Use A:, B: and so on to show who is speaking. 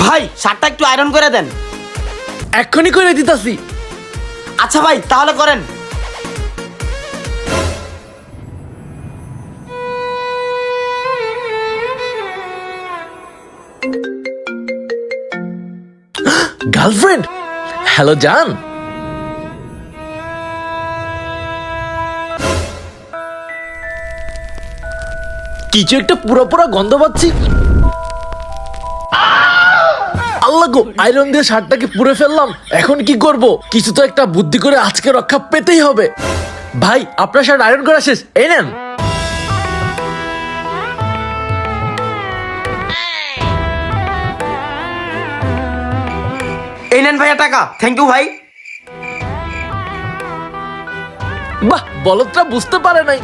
A: ভাই শার্টটা একটু আয়রন করে দেন।
B: এক্ষুনি করে দিতাছি।
A: আচ্ছা ভাই তাহলে করেন।
B: গার্লফ্রেন্ড, হ্যালো জান। কিছু একটা পুরো পুরো গন্ধ পাচ্ছি। আল্লাহ গো, আয়রন দিয়ে শার্টটাকে পুড়ে ফেললাম। এখন কি করব? কিছু তো একটা বুদ্ধি করে আজকে রক্ষা পেতেই হবে। ভাই, আপনার শার্ট আয়রন করা শেষ, এই নেন।
A: এই নেন ভাইয়া টাকা। থ্যাংক ইউ ভাই।
B: বাহ, বলদটা বুঝতে পারে নাই।